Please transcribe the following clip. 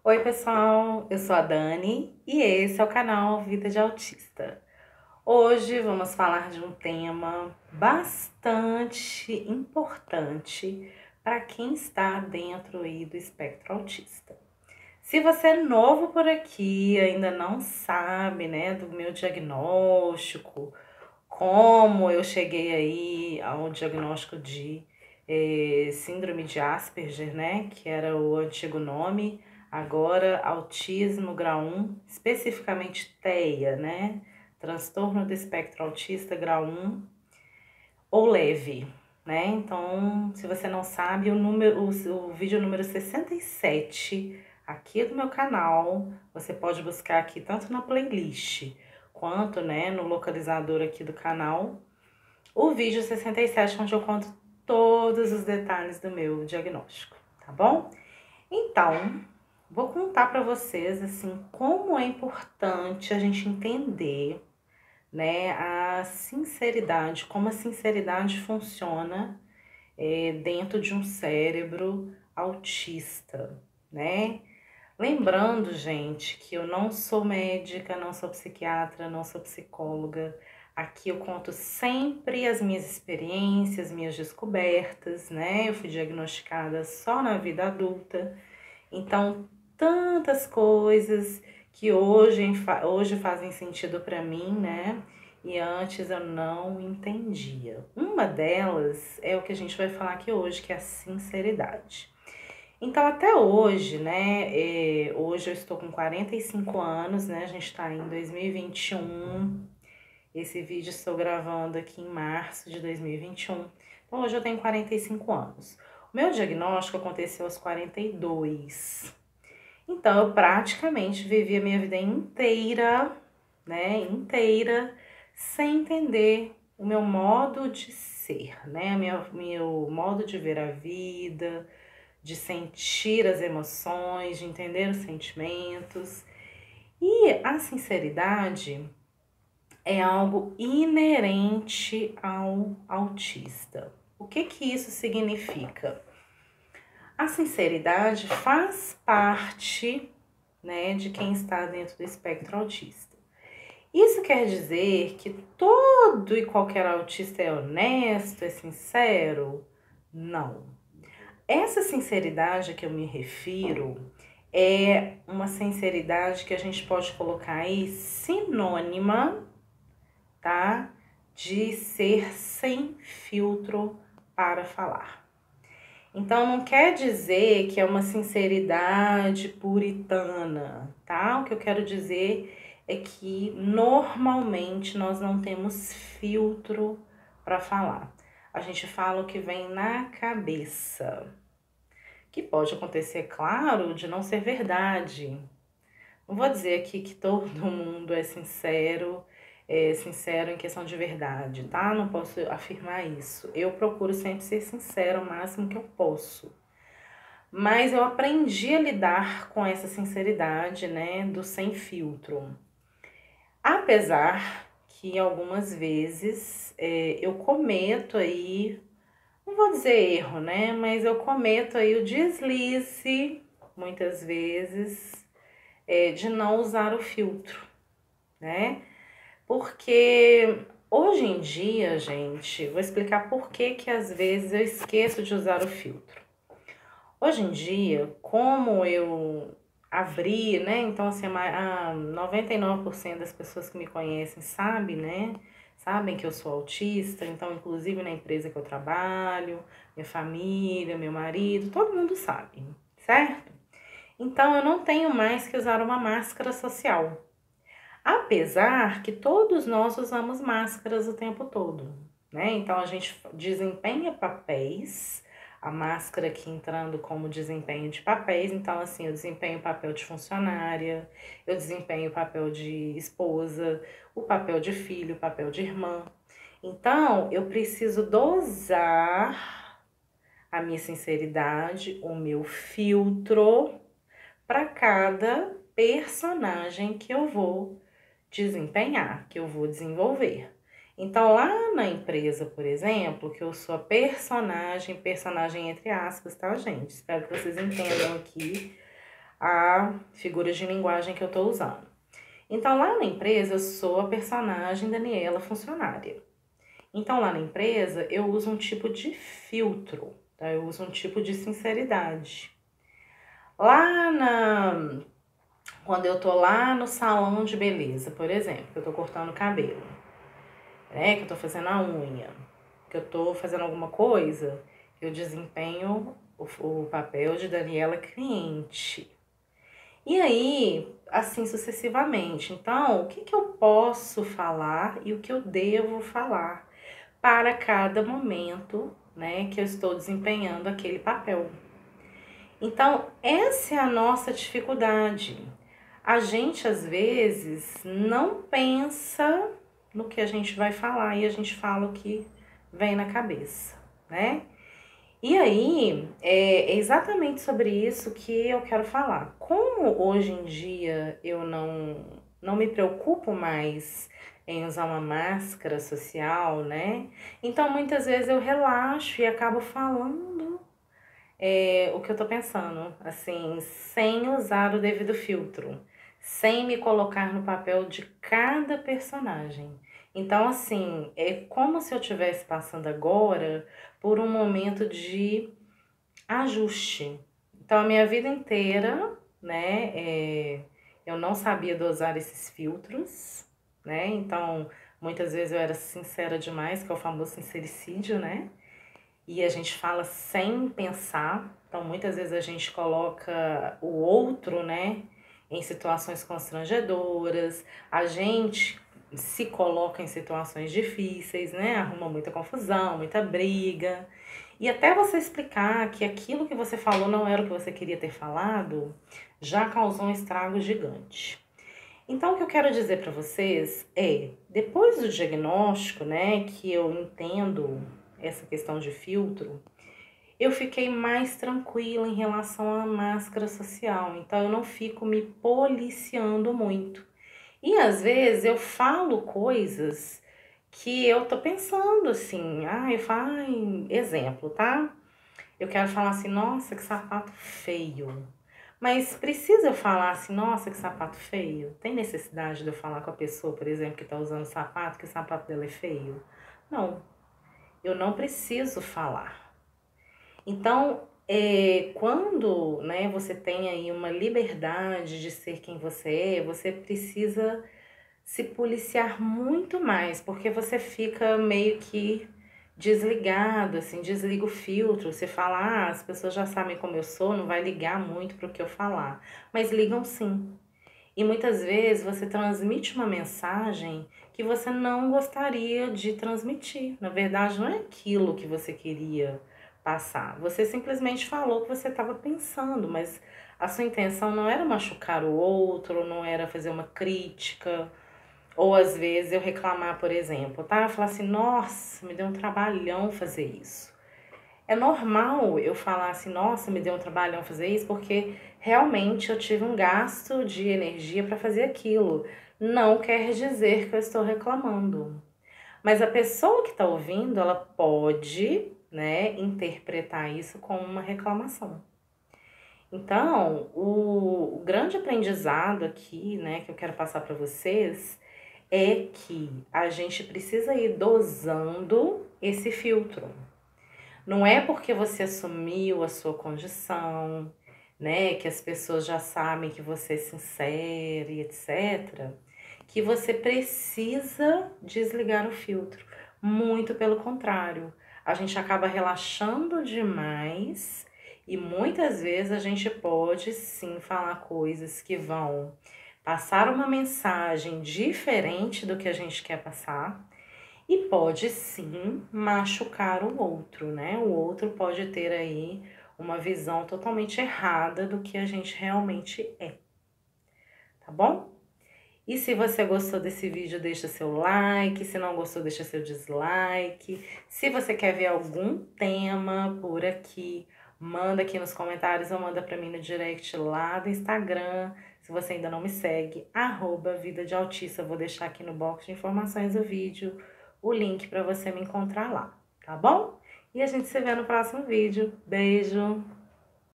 Oi, pessoal, eu sou a Dani e esse é o canal Vida de Autista. Hoje vamos falar de um tema bastante importante para quem está dentro aí do espectro autista. Se você é novo por aqui, ainda não sabe, né, do meu diagnóstico, como eu cheguei aí ao diagnóstico de síndrome de Asperger, né, que era o antigo nome, agora autismo grau 1, especificamente TEA, né, transtorno do espectro autista grau 1 ou leve, né? Então, se você não sabe, o vídeo número 67 aqui do meu canal, você pode buscar aqui tanto na playlist quanto, né, no localizador aqui do canal, o vídeo 67, onde eu conto todos os detalhes do meu diagnóstico, tá bom? Então, vou contar para vocês assim como é importante a gente entender, né, a sinceridade, como a sinceridade funciona dentro de um cérebro autista, né? Lembrando, gente, que eu não sou médica, não sou psiquiatra, não sou psicóloga. Aqui eu conto sempre as minhas experiências, minhas descobertas, né? Eu fui diagnosticada só na vida adulta. Então, tantas coisas que hoje fazem sentido para mim, né? E antes eu não entendia. Uma delas é o que a gente vai falar aqui hoje, que é a sinceridade. Então, até hoje, né? Hoje eu estou com 45 anos, né? A gente está em 2021. Esse vídeo estou gravando aqui em março de 2021. Então, hoje eu tenho 45 anos. O meu diagnóstico aconteceu aos 42. Então, eu praticamente vivi a minha vida inteira, né? Inteira, sem entender o meu modo de ser, né? Meu modo de ver a vida, de sentir as emoções, de entender os sentimentos. E a sinceridade é algo inerente ao autista. O que que isso significa? A sinceridade faz parte, né, de quem está dentro do espectro autista. Isso quer dizer que todo e qualquer autista é honesto, é sincero? Não. Essa sinceridade que eu me refiro é uma sinceridade que a gente pode colocar aí sinônima, tá? De ser sem filtro para falar. Então não quer dizer que é uma sinceridade puritana, tá? O que eu quero dizer é que normalmente nós não temos filtro para falar. A gente fala o que vem na cabeça. Que pode acontecer, claro, de não ser verdade. Não vou dizer aqui que todo mundo é sincero em questão de verdade, tá? Não posso afirmar isso. Eu procuro sempre ser sincera o máximo que eu posso. Mas eu aprendi a lidar com essa sinceridade, né, do sem filtro. Apesar que algumas vezes eu cometo aí, não vou dizer erro, né? Mas eu cometo aí o deslize, muitas vezes, de não usar o filtro, né? Porque hoje em dia, gente, vou explicar por que que às vezes eu esqueço de usar o filtro. Hoje em dia, como eu abri, né? Então, assim, 99% das pessoas que me conhecem sabem, né? Sabem que eu sou autista, então, inclusive na empresa que eu trabalho, minha família, meu marido, todo mundo sabe, certo? Então, eu não tenho mais que usar uma máscara social. Apesar que todos nós usamos máscaras o tempo todo, né? Então a gente desempenha papéis, a máscara aqui entrando como desempenho de papéis, então assim, eu desempenho o papel de funcionária, eu desempenho o papel de esposa, o papel de filho, o papel de irmã. Então, eu preciso dosar a minha sinceridade, o meu filtro para cada personagem que eu vou desempenhar, que eu vou desenvolver. Então, lá na empresa, por exemplo, que eu sou a personagem entre aspas, tá, gente? Espero que vocês entendam aqui a figura de linguagem que eu tô usando. Então, lá na empresa, eu sou a personagem Daniela funcionária. Então, lá na empresa, eu uso um tipo de filtro, tá? Eu uso um tipo de sinceridade. Quando eu tô lá no salão de beleza, por exemplo, que eu tô cortando o cabelo, né? Que eu tô fazendo a unha, que eu tô fazendo alguma coisa, eu desempenho o papel de Daniela cliente. E aí, assim sucessivamente. Então, o que que eu posso falar e o que eu devo falar para cada momento, né, que eu estou desempenhando aquele papel. Então, essa é a nossa dificuldade. A gente, às vezes, não pensa no que a gente vai falar e a gente fala o que vem na cabeça, né? E aí, é exatamente sobre isso que eu quero falar. Como hoje em dia eu não me preocupo mais em usar uma máscara social, né? Então, muitas vezes eu relaxo e acabo falando o que eu tô pensando, assim, sem usar o devido filtro, sem me colocar no papel de cada personagem. Então, assim, é como se eu estivesse passando agora por um momento de ajuste. Então, a minha vida inteira, né, eu não sabia dosar esses filtros, né? Então, muitas vezes eu era sincera demais, que é o famoso sincericídio, né? E a gente fala sem pensar. Então, muitas vezes a gente coloca o outro, né, em situações constrangedoras. A gente se coloca em situações difíceis, né? Arruma muita confusão, muita briga. E até você explicar que aquilo que você falou não era o que você queria ter falado, já causou um estrago gigante. Então, o que eu quero dizer para vocês é, depois do diagnóstico, né, que eu entendo essa questão de filtro, eu fiquei mais tranquila em relação à máscara social. Então, eu não fico me policiando muito. E às vezes eu falo coisas que eu tô pensando assim, eu falo, exemplo, tá? Eu quero falar assim, nossa, que sapato feio. Mas precisa eu falar assim, nossa, que sapato feio? Tem necessidade de eu falar com a pessoa, por exemplo, que tá usando sapato, que o sapato dela é feio? Não, eu não preciso falar. Então, quando, né, você tem aí uma liberdade de ser quem você é, você precisa se policiar muito mais, porque você fica meio que desligado, assim, desliga o filtro. Você fala, as pessoas já sabem como eu sou, não vai ligar muito para o que eu falar. Mas ligam sim. E muitas vezes você transmite uma mensagem que você não gostaria de transmitir. Na verdade, não é aquilo que você queria passar. Você simplesmente falou o que você estava pensando, mas a sua intenção não era machucar o outro, não era fazer uma crítica, ou às vezes eu reclamar, por exemplo, tá? Falar assim, nossa, me deu um trabalhão fazer isso. É normal eu falar assim, nossa, me deu um trabalhão fazer isso, porque realmente eu tive um gasto de energia para fazer aquilo. Não quer dizer que eu estou reclamando. Mas a pessoa que está ouvindo, ela pode, né, interpretar isso como uma reclamação. Então, o grande aprendizado aqui, né, que eu quero passar para vocês é que a gente precisa ir dosando esse filtro. Não é porque você assumiu a sua condição, né, que as pessoas já sabem que você é sincero e etc, que você precisa desligar o filtro. Muito pelo contrário, a gente acaba relaxando demais e muitas vezes a gente pode sim falar coisas que vão passar uma mensagem diferente do que a gente quer passar e pode sim machucar o outro, né? O outro pode ter aí uma visão totalmente errada do que a gente realmente é, tá bom? E se você gostou desse vídeo, deixa seu like, se não gostou, deixa seu dislike. Se você quer ver algum tema por aqui, manda aqui nos comentários ou manda pra mim no direct lá do Instagram. Se você ainda não me segue, @vida de autista, eu vou deixar aqui no box de informações do vídeo o link para você me encontrar lá, tá bom? E a gente se vê no próximo vídeo. Beijo!